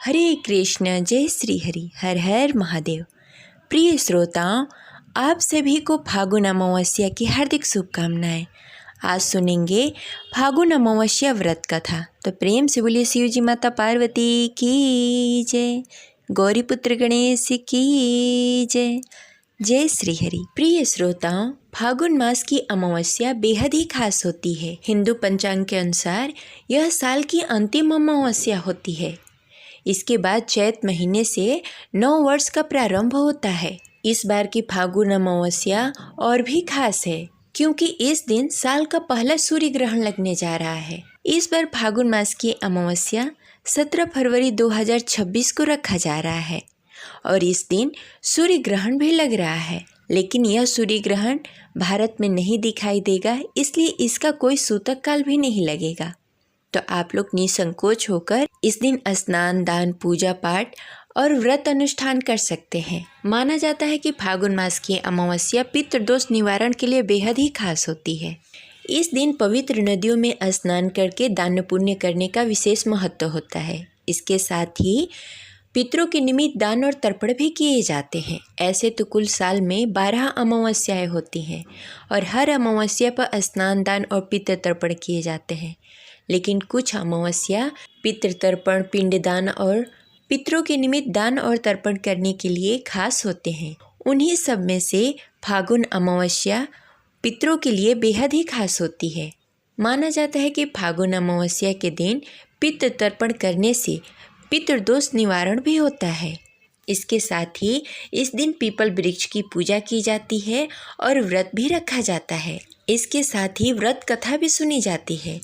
हरे कृष्ण, जय श्री हरि, हर हर महादेव। प्रिय श्रोताओं, आप सभी को फागुन अमावस्या की हार्दिक शुभकामनाएं। आज सुनेंगे फागुन अमावस्या व्रत कथा। तो प्रेम से बोलिए शिव जी माता पार्वती की जय, गौरी पुत्र गणेश की जय, जय श्री हरि। प्रिय श्रोताओं, फागुन मास की अमावस्या बेहद ही खास होती है। हिंदू पंचांग के अनुसार यह साल की अंतिम अमावस्या होती है। इसके बाद चैत महीने से नव वर्ष का प्रारंभ होता है। इस बार की फागुन अमावस्या और भी खास है क्योंकि इस दिन साल का पहला सूर्य ग्रहण लगने जा रहा है। इस बार फागुन मास की अमावस्या 17 फरवरी 2026 को रखा जा रहा है और इस दिन सूर्य ग्रहण भी लग रहा है। लेकिन यह सूर्य ग्रहण भारत में नहीं दिखाई देगा, इसलिए इसका कोई सूतक काल भी नहीं लगेगा। तो आप लोग निसंकोच होकर इस दिन स्नान, दान, पूजा पाठ और व्रत अनुष्ठान कर सकते हैं। माना जाता है कि फागुन मास की अमावस्या पितृदोष निवारण के लिए बेहद ही खास होती है। इस दिन पवित्र नदियों में स्नान करके दान पुण्य करने का विशेष महत्व होता है। इसके साथ ही पितरों के निमित्त दान और तर्पण भी किए जाते हैं। ऐसे तो कुल साल में 12 अमावस्याएं होती हैं और हर अमावस्या पर स्नान, दान और पितृ तर्पण किए जाते हैं। लेकिन कुछ अमावस्या पितृतर्पण, पिंडदान और पितरों के निमित्त दान और तर्पण करने के लिए खास होते हैं। उन्हीं सब में से फागुन अमावस्या पितरों के लिए बेहद ही खास होती है। माना जाता है कि फागुन अमावस्या के दिन पितृतर्पण करने से पितृदोष निवारण भी होता है। इसके साथ ही इस दिन पीपल वृक्ष की पूजा की जाती है और व्रत भी रखा जाता है। इसके साथ ही व्रत कथा भी सुनी जाती है।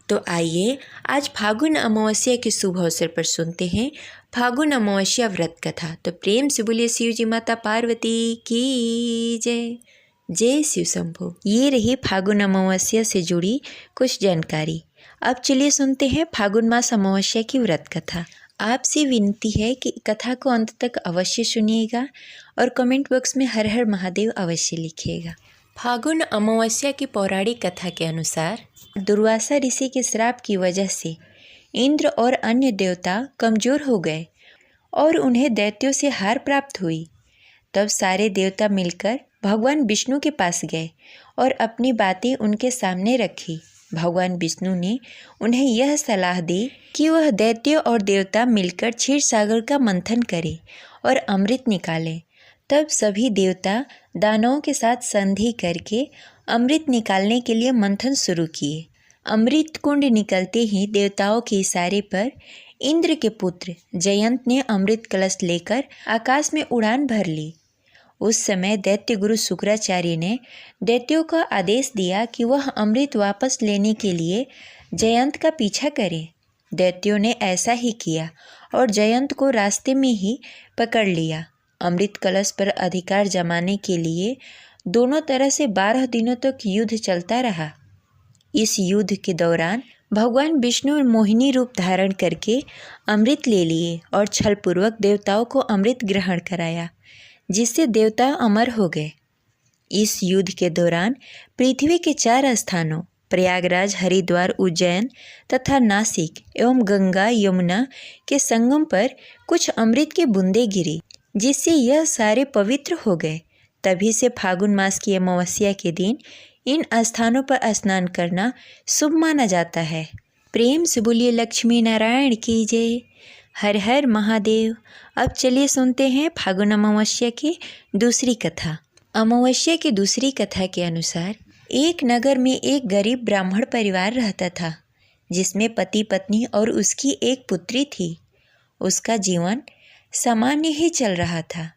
तो आइए आज फागुन अमावस्या के शुभ अवसर पर सुनते हैं फागुन अमावस्या व्रत कथा। तो प्रेम से बोलिए शिव जी माता पार्वती की जय, जय शिव शंभो। ये रही फागुन अमावस्या से जुड़ी कुछ जानकारी। अब चलिए सुनते हैं फागुन मास अमावस्या की व्रत कथा। आपसे विनती है कि कथा को अंत तक अवश्य सुनिएगा और कमेंट बॉक्स में हर हर महादेव अवश्य लिखिएगा। फागुन अमावस्या की पौराणिक कथा के अनुसार दुर्वासा ऋषि के श्राप की वजह से इंद्र और अन्य देवता कमजोर हो गए और उन्हें दैत्यों से हार प्राप्त हुई। तब सारे देवता मिलकर भगवान विष्णु के पास गए और अपनी बातें उनके सामने रखी। भगवान विष्णु ने उन्हें यह सलाह दी कि वह दैत्य और देवता मिलकर क्षीर सागर का मंथन करें और अमृत निकालें। तब सभी देवता दानवों के साथ संधि करके अमृत निकालने के लिए मंथन शुरू किए। अमृत कुंड निकलते ही देवताओं के इशारे पर इंद्र के पुत्र जयंत ने अमृत कलश लेकर आकाश में उड़ान भर ली। उस समय दैत्य गुरु शुक्राचार्य ने दैत्यों का आदेश दिया कि वह अमृत वापस लेने के लिए जयंत का पीछा करें। दैत्यों ने ऐसा ही किया और जयंत को रास्ते में ही पकड़ लिया। अमृत कलश पर अधिकार जमाने के लिए दोनों तरह से 12 दिनों तक युद्ध चलता रहा। इस युद्ध के दौरान भगवान विष्णु मोहिनी रूप धारण करके अमृत ले लिए और छलपूर्वक देवताओं को अमृत ग्रहण कराया, जिससे देवता अमर हो गए। इस युद्ध के दौरान पृथ्वी के 4 स्थानों प्रयागराज, हरिद्वार, उज्जैन तथा नासिक एवं गंगा यमुना के संगम पर कुछ अमृत की बूंदें गिरी, जिससे यह सारे पवित्र हो गए। तभी से फागुन मास की अमावस्या के दिन इन स्थानों पर स्नान करना शुभ माना जाता है। प्रेम से बोलिए लक्ष्मी नारायण की जय, हर हर महादेव। अब चलिए सुनते हैं फागुन अमावस्या की दूसरी कथा। अमावस्या की दूसरी कथा के अनुसार एक नगर में एक गरीब ब्राह्मण परिवार रहता था, जिसमें पति पत्नी और उसकी एक पुत्री थी। उसका जीवन सामान्य ही चल रहा था।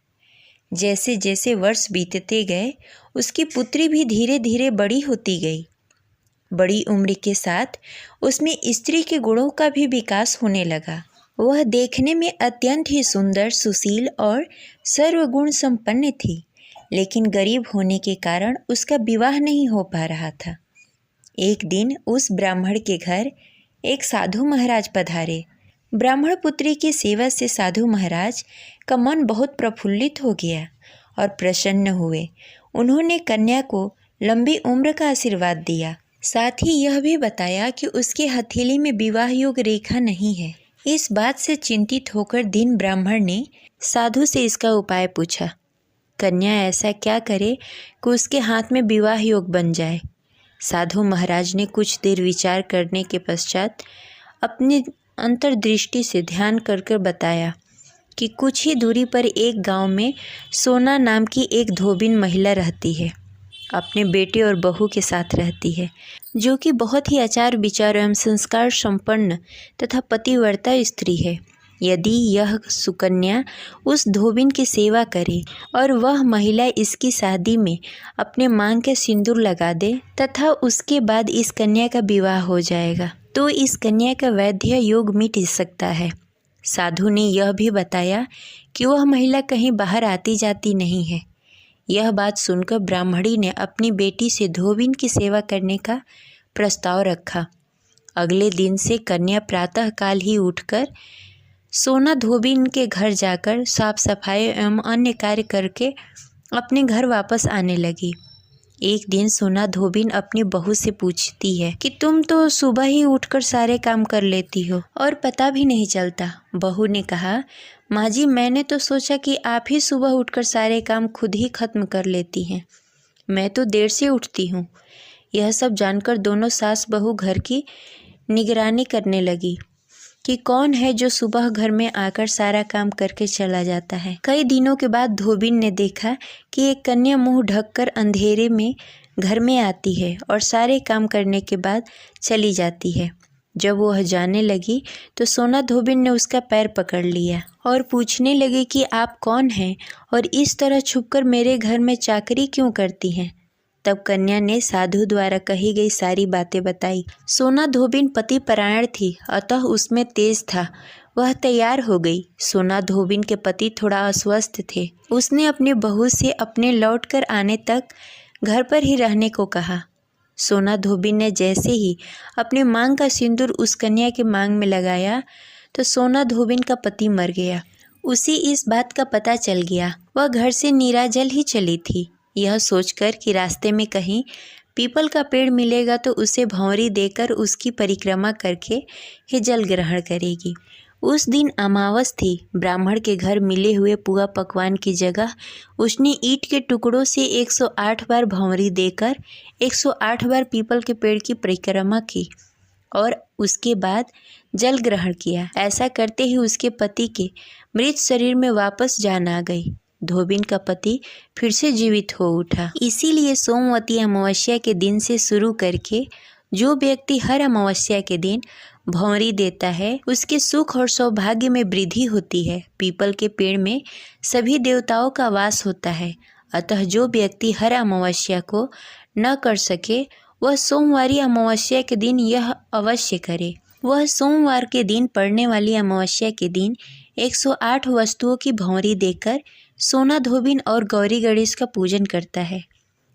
जैसे जैसे वर्ष बीतते गए उसकी पुत्री भी धीरे धीरे बड़ी होती गई। बड़ी उम्र के साथ उसमें स्त्री के गुणों का भी विकास होने लगा। वह देखने में अत्यंत ही सुंदर, सुशील और सर्वगुण संपन्न थी, लेकिन गरीब होने के कारण उसका विवाह नहीं हो पा रहा था। एक दिन उस ब्राह्मण के घर एक साधु महाराज पधारे। ब्राह्मण पुत्री की सेवा से साधु महाराज का मन बहुत प्रफुल्लित हो गया और प्रसन्न हुए। उन्होंने कन्या को लंबी उम्र का आशीर्वाद दिया। साथ ही यह भी बताया कि उसकी हथेली में विवाह योग रेखा नहीं है। इस बात से चिंतित होकर दीन ब्राह्मण ने साधु से इसका उपाय पूछा। कन्या ऐसा क्या करे कि उसके हाथ में विवाह योग बन जाए। साधु महाराज ने कुछ देर विचार करने के पश्चात अपनी अंतर्दृष्टि से ध्यान कर बताया कि कुछ ही दूरी पर एक गांव में सोना नाम की एक धोबिन महिला रहती है। अपने बेटे और बहू के साथ रहती है, जो कि बहुत ही आचार विचार एवं संस्कार संपन्न तथा पतिव्रता स्त्री है। यदि यह सुकन्या उस धोबिन की सेवा करे और वह महिला इसकी शादी में अपने मांग के सिंदूर लगा दे तथा उसके बाद इस कन्या का विवाह हो जाएगा, तो इस कन्या का वैद्य योग मिट सकता है। साधु ने यह भी बताया कि वह महिला कहीं बाहर आती जाती नहीं है। यह बात सुनकर ब्राह्मणी ने अपनी बेटी से धोबिन की सेवा करने का प्रस्ताव रखा। अगले दिन से कन्या प्रातःकाल ही उठकर सोना धोबिन के घर जाकर साफ सफाई एवं अन्य कार्य करके अपने घर वापस आने लगी। एक दिन सोना धोबिन अपनी बहू से पूछती है कि तुम तो सुबह ही उठकर सारे काम कर लेती हो और पता भी नहीं चलता। बहू ने कहा, माँ जी, मैंने तो सोचा कि आप ही सुबह उठकर सारे काम खुद ही खत्म कर लेती हैं। मैं तो देर से उठती हूँ। यह सब जानकर दोनों सास बहू घर की निगरानी करने लगी कि कौन है जो सुबह घर में आकर सारा काम करके चला जाता है। कई दिनों के बाद धोबिन ने देखा कि एक कन्या मुंह ढककर अंधेरे में घर में आती है और सारे काम करने के बाद चली जाती है। जब वह जाने लगी तो सोना धोबिन ने उसका पैर पकड़ लिया और पूछने लगी कि आप कौन हैं और इस तरह छुपकर मेरे घर में चाकरी क्यों करती हैं। तब कन्या ने साधु द्वारा कही गई सारी बातें बताई। सोना धोबिन पति परायण थी, अतः उसमें तेज था। वह तैयार हो गई। सोना धोबिन के पति थोड़ा अस्वस्थ थे। उसने अपनी बहू से अपने लौटकर आने तक घर पर ही रहने को कहा। सोना धोबिन ने जैसे ही अपने मांग का सिंदूर उस कन्या के मांग में लगाया तो सोना धोबिन का पति मर गया। उसे इस बात का पता चल गया। वह घर से निराजल ही चली थी, यह सोचकर कि रास्ते में कहीं पीपल का पेड़ मिलेगा तो उसे भंवरी देकर उसकी परिक्रमा करके ही जल ग्रहण करेगी। उस दिन अमावस थी। ब्राह्मण के घर मिले हुए पुआ पकवान की जगह उसने ईंट के टुकड़ों से 108 बार भंवरी देकर 108 बार पीपल के पेड़ की परिक्रमा की और उसके बाद जल ग्रहण किया। ऐसा करते ही उसके पति के मृत शरीर में वापस जान आ गई। धोबिन का पति फिर से जीवित हो उठा। इसीलिए सोमवती अमावस्या के दिन से शुरू करके जो व्यक्ति हर अमावस्या के दिन भंवरी देता है उसके सुख और सौभाग्य में वृद्धि होती है। पीपल के पेड़ में सभी देवताओं का वास होता है। अतः जो व्यक्ति हर अमावस्या को न कर सके वह सोमवारी अमावस्या के दिन यह अवश्य करे। वह सोमवार के दिन पड़ने वाली अमावस्या के दिन 108 वस्तुओं की भंवरी देकर सोना धोबिन और गौरी गणेश का पूजन करता है,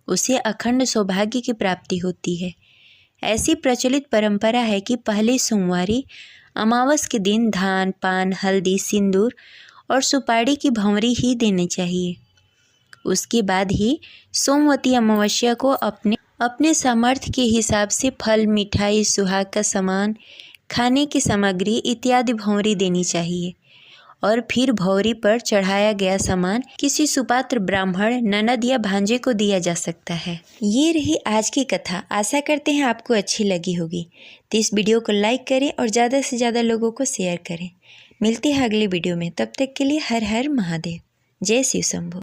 उसे अखंड सौभाग्य की प्राप्ति होती है। ऐसी प्रचलित परंपरा है कि पहले सोमवारी अमावस के दिन धान, पान, हल्दी, सिंदूर और सुपारी की भंवरी ही देनी चाहिए। उसके बाद ही सोमवती अमावस्या को अपने सामर्थ्य के हिसाब से फल, मिठाई, सुहाग का सामान, खाने की सामग्री इत्यादि भंवरी देनी चाहिए और फिर भंवरी पर चढ़ाया गया सामान किसी सुपात्र ब्राह्मण, ननद या भांजे को दिया जा सकता है। ये रही आज की कथा। आशा करते हैं आपको अच्छी लगी होगी। तो इस वीडियो को लाइक करें और ज़्यादा से ज़्यादा लोगों को शेयर करें। मिलते हैं अगले वीडियो में, तब तक के लिए हर हर महादेव। जय शिव शंभू।